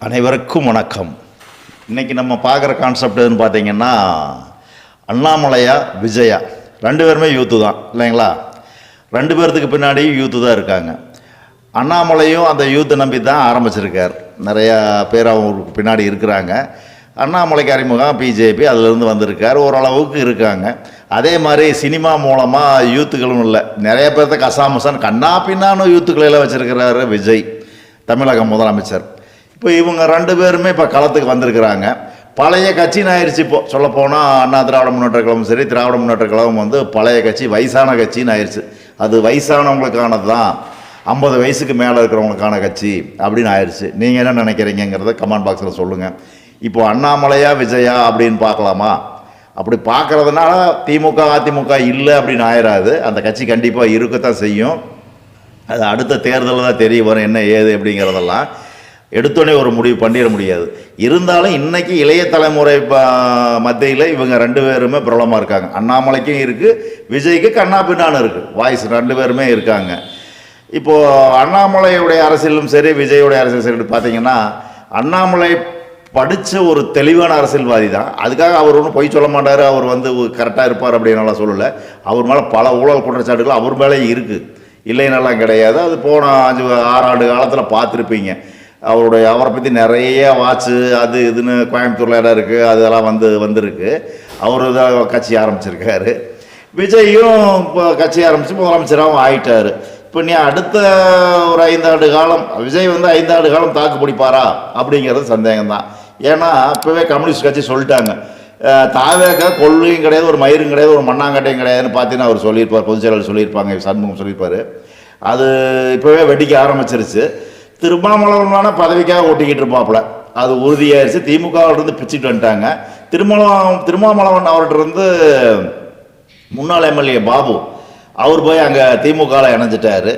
அனைவருக்கும் வணக்கம். இன்றைக்கி நம்ம பார்க்குற கான்செப்ட் எதுன்னு பார்த்தீங்கன்னா, அண்ணாமலையா விஜயா ரெண்டு பேருமே யூத்து தான் இல்லைங்களா? ரெண்டு பேர்த்துக்கு பின்னாடி யூத்து தான் இருக்காங்க. அண்ணாமலையும் அந்த யூத்தை நம்பி தான் ஆரம்பிச்சிருக்கார். நிறையா பேர் அவங்களுக்கு பின்னாடி இருக்கிறாங்க. அண்ணாமலைக்கு அறிமுகம் பிஜேபி அதிலிருந்து வந்திருக்கார், ஓரளவுக்கு இருக்காங்க. அதே மாதிரி சினிமா மூலமாக யூத்துக்களும் இல்லை, நிறைய பேர்த்த கசாமசான் கண்ணா பின்னான்னு யூத்துக்களெல்லாம் வச்சுருக்கிறாரு விஜய், தமிழக முதலமைச்சர். இப்போ இவங்க ரெண்டு பேருமே இப்போ களத்துக்கு வந்திருக்கிறாங்க. பழைய கட்சின்னு ஆயிடுச்சு. இப்போ சொல்லப்போனால் அண்ணா திராவிட முன்னேற்ற கழகம் சரி, திராவிட முன்னேற்ற கழகம் வந்து பழைய கட்சி, வயசான கட்சின்னு ஆயிடுச்சு. அது வயசானவங்களுக்கானது தான், 50 வயசுக்கு மேலே இருக்கிறவங்களுக்கான கட்சி அப்படின்னு ஆயிடுச்சு. நீங்கள் என்ன நினைக்கிறீங்கிறத கமெண்ட் பாக்ஸில் சொல்லுங்கள். இப்போ அண்ணாமலையா விஜயா அப்படின்னு பார்க்கலாமா? அப்படி பார்க்குறதுனால திமுக அதிமுக இல்லை அப்படின்னு ஆயிடாது. அந்த கட்சி கண்டிப்பாக இருக்கத்தான் செய்யும். அது அடுத்த தேர்தலில் தான் தெரிய வரும் என்ன ஏது அப்படிங்கிறதெல்லாம். எடுத்தோடனே ஒரு முடிவு பண்ணிட முடியாது. இருந்தாலும் இன்றைக்கி இளைய தலைமுறை மத்தியில் இவங்க ரெண்டு பேருமே பிரபலமாக இருக்காங்க. அண்ணாமலைக்கும் இருக்குது, விஜய்க்கு கண்ணா பின்னான்னு இருக்குது. வாய்ஸ் ரெண்டு பேருமே இருக்காங்க. இப்போது அண்ணாமலையுடைய அரசியலும் சரி, விஜயோடைய அரசியலும் சரி பார்த்தீங்கன்னா, அண்ணாமலை படித்த ஒரு தெளிவான அரசியல்வாதி தான். அதுக்காக அவர் ஒன்றும் பொய் சொல்ல மாட்டார், அவர் வந்து கரெக்டாக இருப்பார் அப்படின்னாலாம் சொல்லலை. அவர் மேலே பல ஊழல் குற்றச்சாட்டுகள் அவர் மேலே இருக்குது, இல்லைன்னெல்லாம் கிடையாது. அது போன 5-6 ஆண்டு காலத்தில் பார்த்துருப்பீங்க. அவரை பற்றி நிறைய வாட்சு அது இதுன்னு கோயம்புத்தூரில் இடம் இருக்குது, அதெல்லாம் வந்திருக்கு. அவர் தான் கட்சி ஆரம்பிச்சிருக்காரு. விஜயும் இப்போ கட்சி ஆரம்பித்து முதலமைச்சராகவும் ஆகிட்டார். இப்போ நீ அடுத்த ஒரு 5 ஆண்டு காலம் விஜய் வந்து 5 ஆண்டு காலம் தாக்கு பிடிப்பாரா அப்படிங்கிறது சந்தேகம்தான். ஏன்னா இப்போவே கம்யூனிஸ்ட் கட்சி சொல்லிட்டாங்க, தாவேக்க கொள்ளையும் கிடையாது, ஒரு மயிரும் கிடையாது, ஒரு மண்ணாங்கட்டையும் கிடையாதுன்னு பார்த்தீங்கன்னா அவர் சொல்லியிருப்பார், பொதுச் செயலாளர் சொல்லியிருப்பாங்க, சண்முகம் சொல்லியிருப்பார். அது இப்போவே வெடிக்க ஆரம்பிச்சிருச்சு. திருமாவளவனான பதவிக்காக ஓட்டிக்கிட்டு இருப்பாப்புல, அது உறுதியாயிருச்சு. திமுகவிலிருந்து பிச்சுட்டு வந்துட்டாங்க. திருமாவளவன் அவர்கிட்ட இருந்து முன்னாள் எம்எல்ஏ பாபு அவர் போய் அங்கே திமுகவில் இணைஞ்சிட்டார்.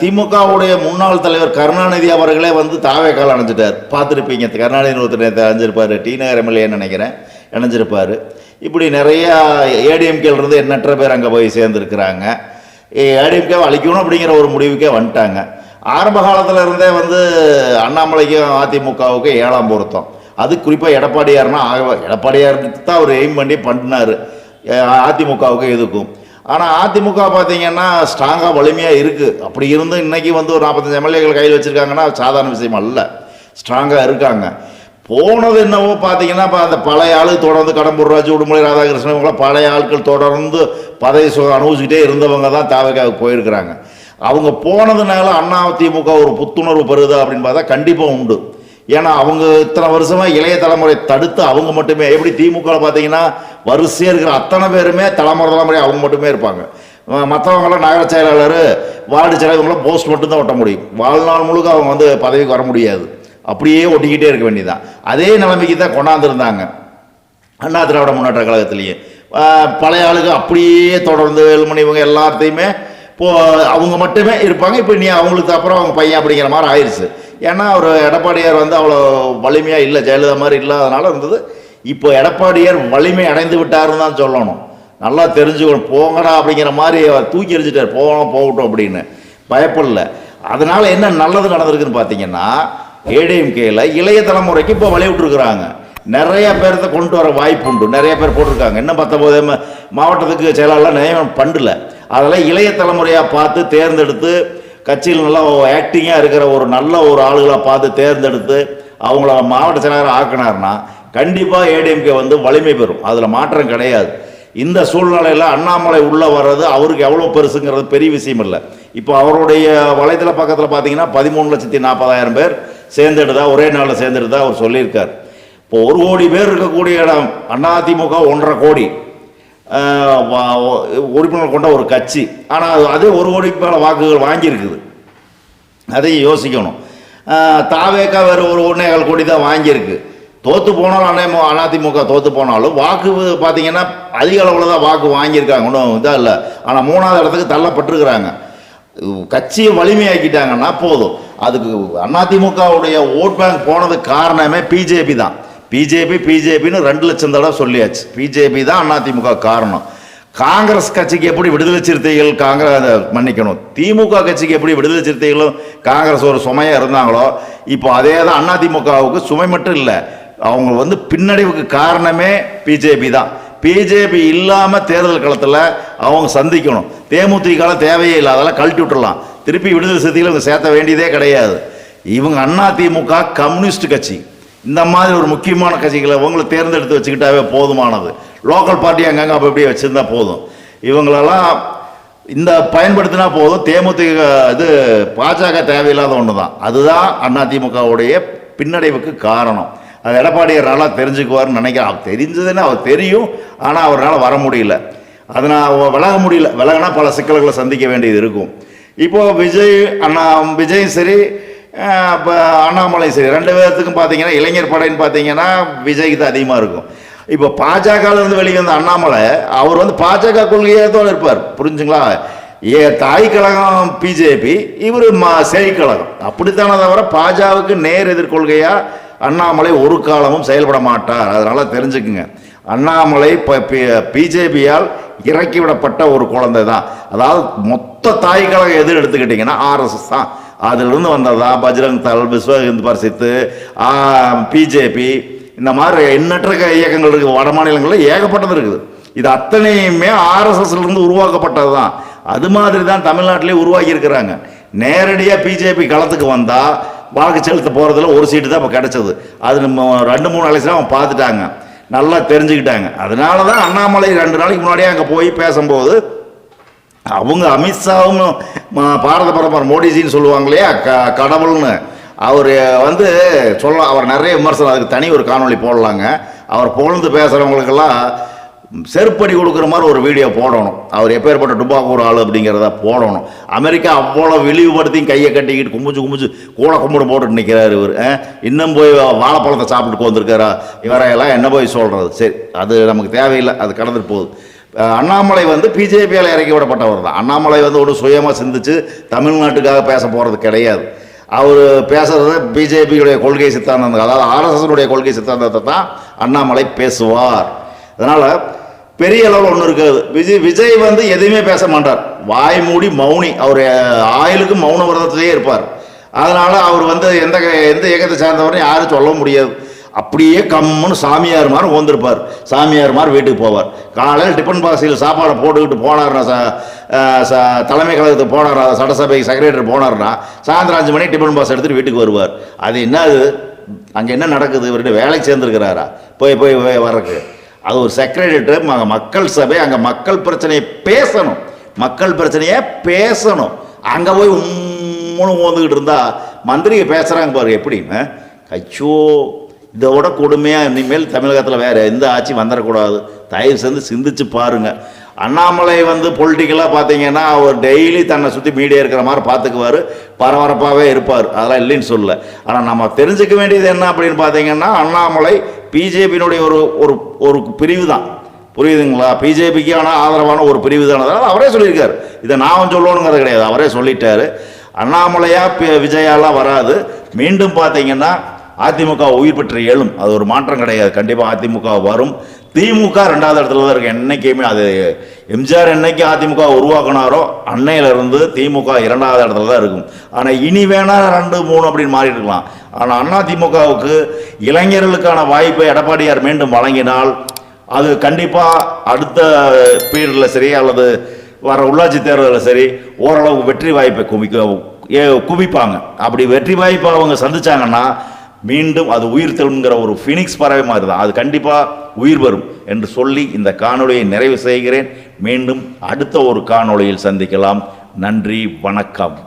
திமுகவுடைய முன்னாள் தலைவர் கருணாநிதி அவர்களே வந்து தாவேக்கால் இணைஞ்சிட்டார். பார்த்துருப்பீங்க, கருணாநிதி ஒருத்தர் இணைஞ்சிருப்பார், டி நகர் எம்எல்ஏன்னு நினைக்கிறேன், இணைஞ்சிருப்பார். இப்படி நிறையா ஏடிஎம்கேலிருந்து எண்ணற்ற பேர் அங்கே போய் சேர்ந்துருக்கிறாங்க. ஏடிஎம்கே அழிக்கணும் அப்படிங்கிற ஒரு முடிவுக்கே வந்துட்டாங்க. ஆரம்ப காலத்தில் இருந்தே வந்து அண்ணாமலைக்கும் அதிமுகவுக்கு 7ஆம் பொருத்தம். அது குறிப்பாக எடப்பாடியார்னா எடப்பாடியாருக்கு தான் அவர் எய்ம் பண்ணி பண்ணினார் அதிமுகவுக்கு எதுக்கும். ஆனால் அதிமுக பார்த்தீங்கன்னா ஸ்ட்ராங்காக வலிமையாக இருக்குது. அப்படி இருந்து இன்றைக்கி வந்து ஒரு 45 எம்எல்ஏக்கள் கையில் வச்சுருக்காங்கன்னா சாதாரண விஷயம் அல்ல, ஸ்ட்ராங்காக இருக்காங்க. போனது என்னவோ பார்த்தீங்கன்னா, இப்போ அந்த பழைய ஆளு தொடர்ந்து கடம்பூர் ராஜு, உடுமலை ராதாகிருஷ்ணன் இவங்களாம் பழைய ஆட்கள் தொடர்ந்து பதவி அனுபவிச்சுக்கிட்டே இருந்தவங்க தான் தாவேக்காவுக்கு போயிருக்கிறாங்க. அவங்க போனதுனால அண்ணா திமுக ஒரு புத்துணர்வு பெறுதா அப்படின்னு பார்த்தா கண்டிப்பாக உண்டு. ஏன்னா அவங்க இத்தனை வருஷமாக இளைய தலைமுறை தடுத்து அவங்க மட்டுமே, எப்படி திமுகவில் பார்த்தீங்கன்னா வரிசையாக இருக்கிற அத்தனை பேருமே தலைமுறை அவங்க மட்டுமே இருப்பாங்க. மற்றவங்களாம் நகர செயலாளர், வார்டு செயலாளர், இவங்களாம் போஸ்ட் மட்டும்தான் ஒட்ட முடியும். வாழ்நாள் முழுக்க அவங்க வந்து பதவிக்கு வர முடியாது, அப்படியே ஒட்டிக்கிட்டே இருக்க வேண்டியதான். அதே நிலைமைக்கு தான் கொண்டாந்துருந்தாங்க அண்ணா திராவிட முன்னேற்ற கழகத்திலேயே. பழைய ஆளுக்கு அப்படியே தொடர்ந்து வேலுமணி இவங்க எல்லாத்தையுமே அவங்க மட்டுமே இருப்பாங்க. இப்போ நீ அவங்களுக்கு அப்புறம் அவங்க பையன் அப்படிங்கிற மாதிரி ஆயிடுச்சு. ஏன்னா அவர் எடப்பாடியார் வந்து அவ்வளோ வலிமையாக இல்லை, ஜெயலலிதா மாதிரி இல்லாதனால இருந்தது. இப்போ எடப்பாடியார் வலிமை அடைந்து விட்டாருன்னு தான் சொல்லணும். நல்லா தெரிஞ்சுக்கணும், போங்கடா அப்படிங்கிற மாதிரி அவர் தூக்கி எறிஞ்சிட்டார், போகட்டும் அப்படின்னு பயப்படல. அதனால் என்ன நல்லது நடந்திருக்குன்னு பார்த்தீங்கன்னா, ஏடிஎம்கேல இளைய தலைமுறைக்கு இப்போ வழி விட்டுருக்குறாங்க. நிறைய பேர்த்த கொண்டு வர வாய்ப்பு உண்டு, நிறைய பேர் போட்டிருக்காங்க. இன்னும் 19 மாவட்டத்துக்கு செயலாளர் நியமனம் பண்ணல. அதெல்லாம் இளைய தலைமுறையாக பார்த்து தேர்ந்தெடுத்து, கட்சியில் நல்லா ஆக்டிங்காக இருக்கிற ஒரு நல்ல ஒரு ஆளுகளாக பார்த்து தேர்ந்தெடுத்து அவங்கள மாவட்ட செயலாளர் ஆக்கினார்னா கண்டிப்பாக ஏடிஎம்கே வந்து வலிமை பெறும், அதில் மாற்றம் கிடையாது. இந்த சூழ்நிலையில் அண்ணாமலை உள்ளே வர்றது அவருக்கு எவ்வளோ பெருசுங்கிறது பெரிய விஷயம் இல்லை. இப்போ அவருடைய வலைதள பக்கத்தில் பார்த்தீங்கன்னா 13,40,000 பேர் சேர்ந்துடுதா, ஒரே நாளில் சேர்ந்துடுதா அவர் சொல்லியிருக்கார். இப்போ 1 கோடி பேர் இருக்கக்கூடிய இடம் அதிமுக 1.5 கோடி உறுப்பினர் கொண்ட ஒரு கட்சி. ஆனால் அதே 1 கோடிக்கு மேலே வாக்குகள் வாங்கியிருக்குது, அதையும் யோசிக்கணும். தாவேக்கா வேறு ஒரு 1.25 கோடி தான் வாங்கியிருக்கு. தோற்று போனாலும் அதிமுக தோற்று போனாலும் வாக்கு பார்த்தீங்கன்னா அதிக அளவில் தான் வாக்கு வாங்கியிருக்காங்க, ஒன்றும் இதாக இல்லை. ஆனால் 3ஆவது இடத்துக்கு தள்ளப்பட்டிருக்கிறாங்க. கட்சியை வலிமையாக்கிட்டாங்கன்னா போதும். அதுக்கு அதிமுகவுடைய ஓட் பேங்க் போனதுக்கு காரணமே பிஜேபி தான். பிஜேபின்னு 2 லட்சம் தடவை சொல்லியாச்சு. பிஜேபி தான் அதிமுக காரணம். காங்கிரஸ் கட்சிக்கு எப்படி விடுதலை சிறுத்தைகள் மன்னிக்கணும், திமுக கட்சிக்கு எப்படி விடுதலை சிறுத்தைகளும் காங்கிரஸ் ஒரு சுமையாக இருந்தாங்களோ, இப்போ அதே தான் அதிமுகவுக்கு சுமை மட்டும் இல்லை, அவங்க பின்னடைவுக்கு காரணமே பிஜேபி தான். பிஜேபி இல்லாமல் தேர்தல் களத்தில் அவங்க சந்திக்கணும். தேமுதிக தேவையே இல்லை, அதெல்லாம் கழட்டி விட்டுடலாம். திருப்பி விடுதலை சிறுத்தைகள் இவங்க சேர்த்த வேண்டியதே கிடையாது. இவங்க அதிமுக கம்யூனிஸ்ட் கட்சி, இந்த மாதிரி ஒரு முக்கியமான கட்சிகளை அவங்களை தேர்ந்தெடுத்து வச்சுக்கிட்டாவே போதுமானது. லோக்கல் பார்ட்டி அங்கங்கே அப்போ எப்படியே வச்சுருந்தா போதும். இவங்களெல்லாம் இந்த பயன்படுத்தினா போதும். தேமுதிக பாஜக தேவையில்லாத ஒன்று தான். அதுதான் அதிமுகவுடைய பின்னடைவுக்கு காரணம். அது எடப்பாடியார் நல்லா தெரிஞ்சுக்குவார்னு நினைக்கிறேன். அவர் தெரிஞ்சதுன்னு அவர் தெரியும், ஆனால் அவரால் வர முடியல. அதனால் விலக முடியல. விலகினா பல சிக்கல்களை சந்திக்க வேண்டியது இருக்கும். இப்போது விஜயும் சரி, இப்போ அண்ணாமலை சரி, ரெண்டு பேர்த்துக்கும் பார்த்தீங்கன்னா இளைஞர் படைன்னு பார்த்தீங்கன்னா விஜய்க்கு தான் அதிகமாக இருக்கும். இப்போ பாஜகலேருந்து வெளியே வந்த அண்ணாமலை அவர் பாஜக கொள்கையாக தான் இருப்பார். புரிஞ்சுங்களா? தாய் கழகம் பிஜேபி, இவர் செய்கழகம், அப்படித்தானே தவிர பாஜகவுக்கு நேர் எதிர்கொள்கையாக அண்ணாமலை ஒரு காலமும் செயல்பட மாட்டார். அதனால் தெரிஞ்சுக்குங்க, அண்ணாமலை பிஜேபியால் இறக்கிவிடப்பட்ட ஒரு குழந்தை தான். அதாவது மொத்த தாய் கழகம் எதிர் எடுத்துக்கிட்டிங்கன்னா ஆர்எஸ்எஸ் தான். அதிலிருந்து வந்ததா பஜ்ரங் தள், விஸ்வ இந்து பரிஷத்து, பிஜேபி, இந்த மாதிரி எண்ணற்ற இயக்கங்கள் இருக்குது. வட மாநிலங்களில் ஏகப்பட்டது இருக்குது. இது அத்தனையுமே ஆர்எஸ்எஸ்லேருந்து உருவாக்கப்பட்டது தான். அது மாதிரி தான் தமிழ்நாட்டிலே உருவாக்கி இருக்கிறாங்க. நேரடியாக பிஜேபி களத்துக்கு வந்தால் வாக்கு செலுத்த போகிறதுல ஒரு சீட்டு தான் இப்போ கிடச்சது. அது நம்ம 2-3 எலெக்ஷன் அவங்க பார்த்துட்டாங்க, நல்லா தெரிஞ்சுக்கிட்டாங்க. அதனால தான் அண்ணாமலை 2 நாளைக்கு முன்னாடியே அங்கே போய் பேசும்போது அவங்க அமித்ஷாவும் பாரத பிரதமர் மோடிஜின்னு சொல்லுவாங்க இல்லையா, கடவுள்னு, அவர் அவர் நிறைய விமர்சனம், அதுக்கு தனி ஒரு காணொலி போடலாங்க. அவர் புகழ்ந்து பேசுகிறவங்களுக்கெல்லாம் செருப்படி கொடுக்குற மாதிரி ஒரு வீடியோ போடணும். அவர் எப்பேற்பட்ட டுபாக்கு ஒரு ஆள் அப்படிங்கிறத போடணும். அமெரிக்கா அவ்வளோ இழிவுபடுத்தியும் கையை கட்டிக்கிட்டு கும்பிச்சு கும்பிடு போட்டு நிற்கிறார் இவர். இன்னும் போய் வாழைப்பழத்தை சாப்பிட்டு வந்திருக்காரா, இவரையெல்லாம் என்ன போய் சொல்கிறது? சரி, அது நமக்கு தேவையில்லை, அது கடந்துட்டு போகுது. அண்ணாமலை பிஜேபியால் இறக்கி விடப்பட்டவர் தான். அண்ணாமலை ஒரு சுயமாக சிந்திச்சு தமிழ்நாட்டுக்காக பேச போகிறது கிடையாது. அவர் பேசுறது பிஜேபியுடைய கொள்கை சித்தாந்தம், அதாவது ஆர்எஸ்எஸ்னுடைய கொள்கை சித்தாந்தத்தை தான் அண்ணாமலை பேசுவார். அதனால் பெரிய அளவில் ஒன்று இருக்காது. விஜய் எதுவுமே பேச மாட்டார், வாய் மூடி மௌனி. அவர் ஆயுளுக்கு மௌன விரதத்திலே இருப்பார். அதனால் அவர் எந்த இயக்கத்தை சார்ந்தவரையும் யாரும் சொல்ல முடியாது. அப்படியே கம்முன்னு சாமியார் மாதிரி ஓந்திருப்பார். சாமியார் மாதிரி வீட்டுக்கு போவார். காலையில் டிஃபன் பாக்ஸில் சாப்பாடை போட்டுக்கிட்டு போனார்னா, தலைமை கழகத்துக்கு போனார், சட்டசபைக்கு செக்ரட்டரி போனார்னா சாயந்தரம் 5 மணிக்கு டிஃபன் பாக்ஸ் எடுத்துகிட்டு வீட்டுக்கு வருவார். அது என்ன, அது அங்கே என்ன நடக்குது? இவர்கிட்ட வேலைக்கு சேர்ந்துருக்கிறாரா போய் வர்றதுக்கு? அது ஒரு செக்ரட்டரி, மக்கள் சபை, அங்கே மக்கள் பிரச்சனையை பேசணும், மக்கள் பிரச்சனையை பேசணும். அங்கே போய் ஓந்துக்கிட்டு இருந்தால் மந்திரியை பேசுகிறாங்க பாருங்க எப்படின்னு. கச்சோ, இதோட கொடுமையாக இனிமேல் தமிழகத்தில் வேறு எந்த ஆட்சி வந்துடக்கூடாது. தயவு செஞ்சு சிந்திச்சு பாருங்கள். அண்ணாமலை பொலிட்டிக்கலாக பார்த்தீங்கன்னா அவர் டெய்லி தன்னை சுற்றி மீடியா இருக்கிற மாதிரி பார்த்துக்குவார், பரபரப்பாகவே இருப்பார், அதெல்லாம் இல்லைன்னு சொல்லலை. ஆனால் நம்ம தெரிஞ்சுக்க வேண்டியது என்ன அப்படின்னு பார்த்தீங்கன்னா, அண்ணாமலை பிஜேபியினுடைய ஒரு பிரிவு தான். புரியுதுங்களா? பிஜேபிக்கு ஆனால் ஆதரவான ஒரு பிரிவு தான். அதனால் அவரே சொல்லியிருக்கார், இதை நான் சொல்லணுங்கிறது கிடையாது, அவரே சொல்லிட்டாரு. அண்ணாமலையா விஜயாலாம் வராது. மீண்டும் பார்த்தீங்கன்னா அதிமுக உயிர் பெற்று எழும், அது ஒரு மாற்றம் கிடையாது. கண்டிப்பாக அதிமுக வரும். திமுக 2வது இடத்துல தான் இருக்கு என்னைக்குமே. அது எம்ஜிஆர் என்னைக்கு அதிமுக உருவாக்கினாரோ அன்னையிலிருந்து திமுக 2வது இடத்துல தான் இருக்கும். ஆனால் இனி வேணா 2, 3 அப்படின்னு மாறிட்டு இருக்கலாம். ஆனால் அதிமுகவுக்கு இளைஞர்களுக்கான வாய்ப்பை எடப்பாடியார் மீண்டும் வழங்கினால் அது கண்டிப்பாக அடுத்த பீரியடில் சரி அல்லது வர உள்ளாட்சி தேர்தலில் சரி ஓரளவுக்கு வெற்றி வாய்ப்பை குவிப்பாங்க. அப்படி வெற்றி வாய்ப்பை அவங்க சந்திச்சாங்கன்னா மீண்டும் அது உயிர் தெழுங்கிற ஒரு ஃபினிக்ஸ் பறவை மாதிரி தான், அது கண்டிப்பாக உயிர் வரும் என்று சொல்லி இந்த காணொளியை நிறைவு செய்கிறேன். மீண்டும் அடுத்த ஒரு காணொளியில் சந்திக்கலாம். நன்றி, வணக்கம்.